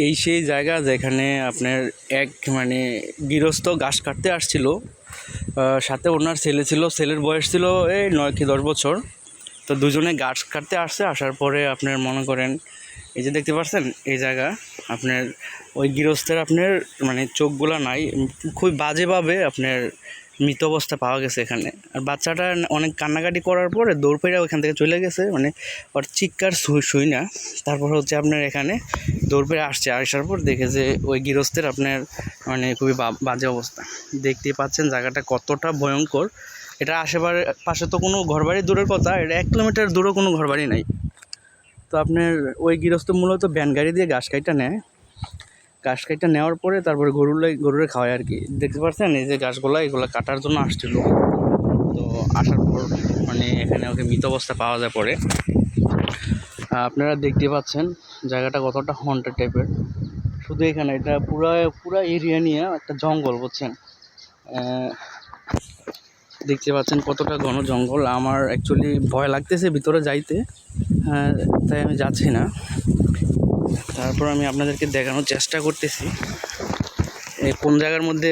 এই সেই জায়গা যেখানে আপনার এক গৃহস্থ ঘাস কাটতে আসছিল, সাথে ওনার ছেলে ছিল, ছেলের বয়স ছিল এই 9 কি 10 বছর। তো দুজনে ঘাস কাটতে আসছে, আসার পরে আপনার মনে করেন এই যে দেখতে পাচ্ছেন এই জায়গা, আপনার ওই গৃহস্থের আপনার চোখগুলা নাই, খুব বাজেভাবে আপনার মৃত অবস্থা পাওয়া গেছে এখানে। আর বাচ্চাটা অনেক কান্নাকাটি করার পরে দৌড় পেরে ওইখান থেকে চলে গেছে, ওর চিৎকার শুই না। তারপর হচ্ছে আপনার এখানে দৌড় পেরে আসছে, আসার পর দেখে যে ওই গৃহস্থের আপনার খুবই বাজে অবস্থা। দেখতেই পাচ্ছেন জায়গাটা কতটা ভয়ঙ্কর। এটা পাশে তো কোনো ঘরবাড়ি দূরের কথা, এটা 1 কিলোমিটার দূরেও কোনো ঘরবাড়ি নাই। তো আপনার ওই গৃহস্থ মূলত ভ্যান গাড়ি দিয়ে ঘাস কাইটা নেয়, ঘাস কাইটা নেওয়ার পরে তারপরে গরুরে খাওয়ায় আর কি। দেখতে পাচ্ছেন এই যে এগুলো কাটার জন্য আসছিল। তো আসার পর এখানে ওকে মৃত অবস্থা পাওয়া যায় পরে। আপনারা দেখতে পাচ্ছেন জায়গাটা কতটা হন্টেড টাইপের। শুধু এখানে এটা পুরা এরিয়া নিয়ে একটা জঙ্গল, বুঝছেন। দেখতে পাচ্ছেন কতটা ঘন জঙ্গল। আমার অ্যাকচুয়ালি ভয় লাগতেছে ভিতরে যাইতে, তাই আমি যাচ্ছি না। তারপর আমি আপনাদেরকে দেখানোর চেষ্টা করতেছি কোন জায়গার মধ্যে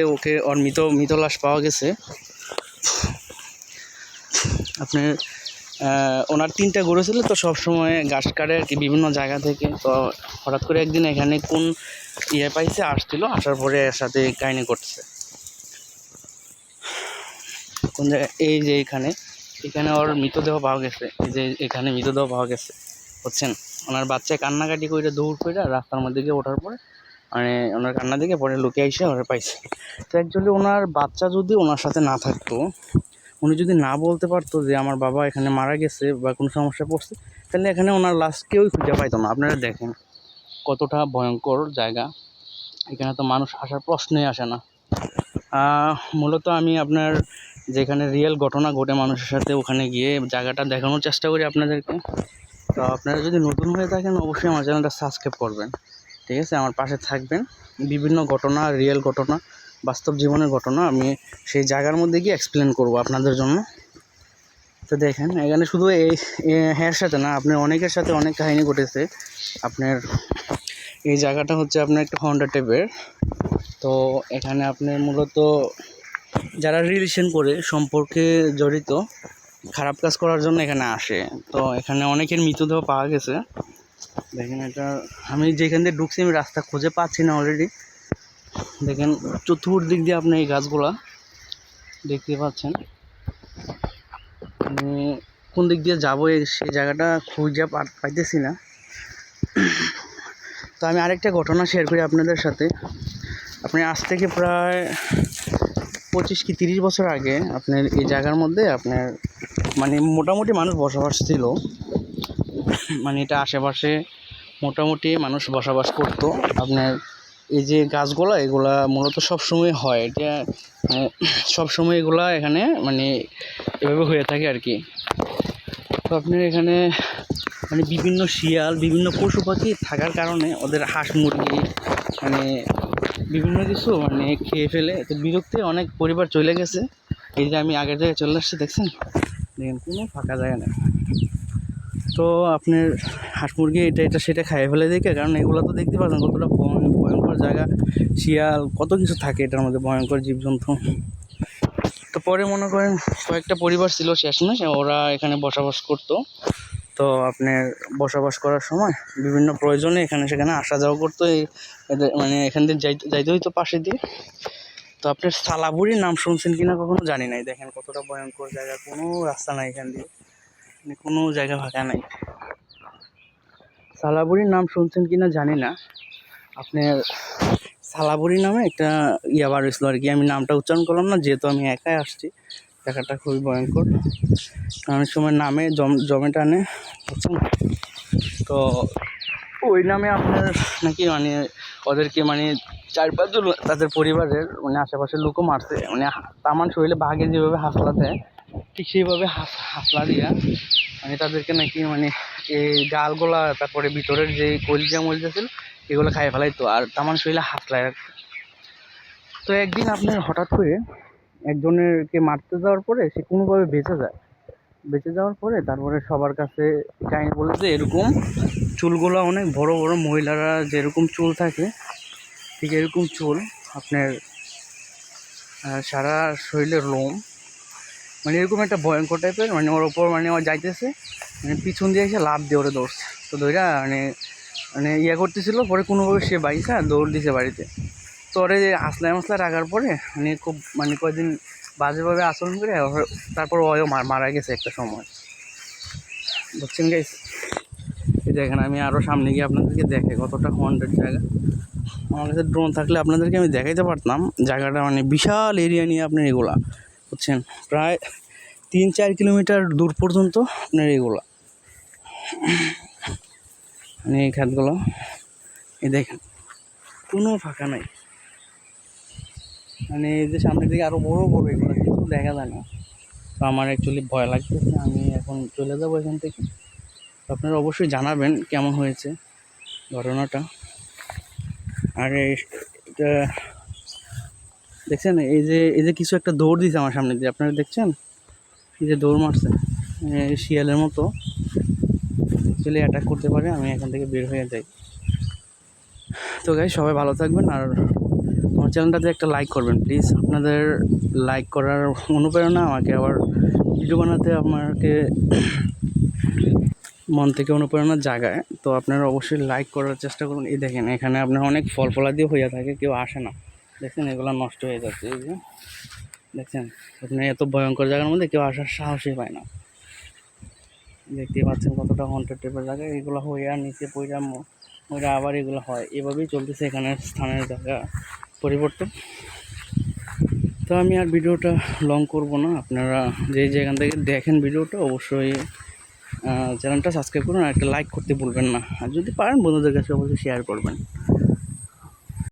ওর মৃত লাশ পাওয়া গেছে। আপনার ওনার 3টা গরু ছিল, তো সবসময় ঘাস কাটে আর কি বিভিন্ন জায়গা থেকে। তো হঠাৎ করে একদিন এখানে কোন পাইছে, আসছিল, আসার পরে এর সাথে কাহিনী করতেছে। কোন জায়গায় এই যে এখানে ওর মৃতদেহ পাওয়া গেছে, এই যে এখানে মৃতদেহ পাওয়া গেছে, বুঝছেন। ওনার বাচ্চা কান্নাকাটি করে দৌড় করে রাস্তার মধ্যে গিয়ে ওঠার পরে ওনার কান্না দিকে পরে লোকে এসে ওরা পাইছে। তো অ্যাকচুয়ালি ওনার বাচ্চা যদি ওনার সাথে না থাকতো, উনি যদি না বলতে পারতো যে আমার বাবা এখানে মারা গেছে বা কোনো সমস্যা পড়ছে, তাহলে এখানে ওনার লাশ কেউই খুঁজে পাইতো না। আপনারা দেখেন কতটা ভয়ঙ্কর জায়গা, এখানে তো মানুষ আসার প্রশ্নই আসে না। মূলত আমি আপনার যেখানে রিয়েল ঘটনা ঘটে মানুষের সাথে, ওখানে গিয়ে জায়গাটা দেখানোর চেষ্টা করি আপনাদেরকে। তো আপনারা যদি নতুন হয়ে থাকেন অবশ্যই আমার চ্যানেলটা সাবস্ক্রাইব করবেন, ঠিক আছে, আমার পাশে থাকবেন। বিভিন্ন ঘটনা, রিয়েল ঘটনা, বাস্তব জীবনের ঘটনা আমি সেই জায়গার মধ্যে গিয়ে এক্সপ্লেন করব আপনাদের জন্য। তো দেখেন এখানে শুধু হ্যার সাথে না, আপনার অনেকের সাথে অনেক কাহিনী ঘটেছে। আপনার এই জায়গাটা হচ্ছে আপনার একটা হন্টেড টাইপের। তো এখানে আপনার মূলত যারা রিলেশন করে, সম্পর্কে জড়িত, খারাপ কাজ করার জন্য এখানে আসে। তো এখানে অনেকের মৃতদেহ পাওয়া গেছে। দেখেন এটা আমি যেখান দিয়ে ঢুকছি, আমি রাস্তা খুঁজে পাচ্ছি না অলরেডি। দেখেন চতুর্দিক দিয়ে আপনি এই গাছগুলা দেখতে পাচ্ছেন। কোন দিক দিয়ে যাবো সেই জায়গাটা খুঁজে পাইতেছি না। তো আমি আরেকটা ঘটনা শেয়ার করি আপনাদের সাথে। আপনি আজ থেকে প্রায় 25 কি 30 বছর আগে আপনার এই জায়গার মধ্যে আপনার মোটামুটি মানুষ বসবাস ছিল। এটা আশেপাশে মোটামুটি মানুষ বসবাস করতো। আপনার এই যে গাছগুলা, এগুলা মূলত সবসময় হয়, এটা সবসময় এগুলা এখানে এভাবে হয়ে থাকে আর কি। তো আপনার এখানে বিভিন্ন শিয়াল, বিভিন্ন পশু পাখি থাকার কারণে ওদের হাঁস মুরগি বিভিন্ন কিছু খেয়ে ফেলে। তো বিরক্তি অনেক পরিবার চলে গেছে। এই যে আমি আগের জায়গায় চলে আসছি, দেখছেন কোনো ফাঁকা জায়গা নেই। তো আপনার হাঁস মুরগি এটা সেটা খাইয়ে ফেলে দেখে, কারণ এগুলো তো দেখতে পাচ্ছেন কতটা ভয়ঙ্কর জায়গা, শিয়াল কত কিছু থাকে এটার মধ্যে, ভয়ঙ্কর জীবজন্তু। তো পরে মনে করেন কয়েকটা পরিবার ছিল, শেষমেশ ওরা এখানে বসবাস করতো। তো আপনার বসবাস করার সময় বিভিন্ন প্রয়োজনে এখানে সেখানে আসা যাওয়া করতো। এখান দিয়ে যাইতে হইতো পাশে দিয়ে। তো আপনার সালাবুড়ির নাম শুনছেন কিনা কখনো জানি নাই। দেখেন কতটা ভয়ঙ্কর জায়গা, কোনো রাস্তা নাই এখান দিয়ে, কোনো জায়গা ফাঁকা নাই। সালাবুড়ির নাম শুনছেন কিনা জানি না। আপনার সালাবুড়ি নামে একটা বার হয়েছিল আর কি, আমি নামটা উচ্চারণ করলাম না যেহেতু আমি একাই আসছি। জায়গাটা খুবই ভয়ঙ্কর, অনেক সময় নামে জমে টানে, বুঝছেন। তো ওই নামে আপনার নাকি ওদেরকে 4-5 জন তাদের পরিবারের আশেপাশের লোকও মারছে। তামান শরীরে বাঘে যেভাবে হাসলা দেয়, ঠিক সেইভাবে হাসলা দিয়া তাদেরকে নাকি এই গালগুলা, তারপরে ভিতরের যে কলিজা মলিজা ছিল এগুলো খাইয়ে ফেলাইতো, আর তামান শরীরে হাসলায়। তো একদিন আপনার হঠাৎ করে একজনেরকে মারতে যাওয়ার পরে সে কোনোভাবে বেঁচে যায়। বেঁচে যাওয়ার পরে তারপরে সবার কাছে কাহিনী বলে যে এরকম চুলগুলো অনেক বড় বড়, মহিলারা যেরকম চুল থাকে ঠিক এরকম চুল, আপনার সারা শরীরের লোম, মানে এরকম একটা ভয়ঙ্কর টাইপের, মানে ওর ওপর মানে ও যাইতেছে, মানে পিছন দিয়ে এসে লাফ দিয়ে ওরে দৌড়ছে, তো দৌড়া মানে মানে ইয়ে করতেছিল, পরে কোনোভাবে সে বাইসা দৌড় দিছে বাড়িতে। তো ওরে আসলায় মশলা রাখার পরে মানে খুব মানে কয়েকদিন বাজেভাবে আচরণ করে তারপর ওও মারা গেছে একটা সময়, বুঝছেন গাইস। এই দেখেন আমি আরও সামনে গিয়ে আপনাদেরকে দেখে কতটা হন্টেড জায়গা। আমার কাছে ড্রোন থাকলে আপনাদেরকে আমি দেখাইতে পারতাম জায়গাটা, মানে বিশাল এরিয়া নিয়ে আপনার এগুলা, বুঝছেন, প্রায় 3-4 কিলোমিটার দূর পর্যন্ত আপনার এগুলা, মানে এই খাতগুলো এই দেখেন কোনো ফাঁকা নাই, মানে এই যে সামনের দিকে আরও বড় বড় এগুলো কিছু দেখা যায় না। তো আমার অ্যাকচুয়ালি ভয় লাগতেছে, আমি এখন চলে যাবো এখান থেকে। তো আপনারা অবশ্যই জানাবেন কেমন হয়েছে ঘটনাটা। আর এটা দেখছেন, এই যে কিছু একটা দৌড় দিয়েছে আমার সামনে দিয়ে, আপনারা দেখছেন এই যে দৌড় মারছে শিয়ালের মতো, অ্যাকচুয়ালি অ্যাটাক করতে পারে। আমি এখান থেকে বের হয়ে যাই। তো গাইস সবাই ভালো থাকবেন, আর আমার চ্যানেলটাতে একটা লাইক করবেন প্লিজ। আপনাদের লাইক করার অনুপ্রেরণা আমাকে আবার ভিডিও বানাতে আমাকে মন থেকে অনুপ্রেরণা জাগায়। তো আপনারা অবশ্যই লাইক করার চেষ্টা করুন। এই দেখেন এখানে আপনার অনেক ফল ফলাদিও হয়ে থাকে, কেউ আসে না, দেখছেন এগুলো নষ্ট হয়ে যাচ্ছে। এই যে দেখছেন আপনি এত ভয়ঙ্কর জায়গার মধ্যে কেউ আসার সাহসই পায় না, দেখতেই পাচ্ছেন কতটা হন্টেড টাইপের জায়গা। এগুলো হয়ে আর নিচে পয়সা ওইটা আবার এগুলো হয়, এভাবেই চলতেছে এখানের স্থানের জায়গা পরিবর্তন। তো আমি আর ভিডিওটা লং করব না, আপনারা যেখান থেকে দেখেন ভিডিওটা অবশ্যই চ্যানেলটা সাবস্ক্রাইব করুন, আর একটা লাইক করতে ভুলবেন না, আর যদি পারেন বন্ধুদের কাছে অবশ্যই শেয়ার করবেন।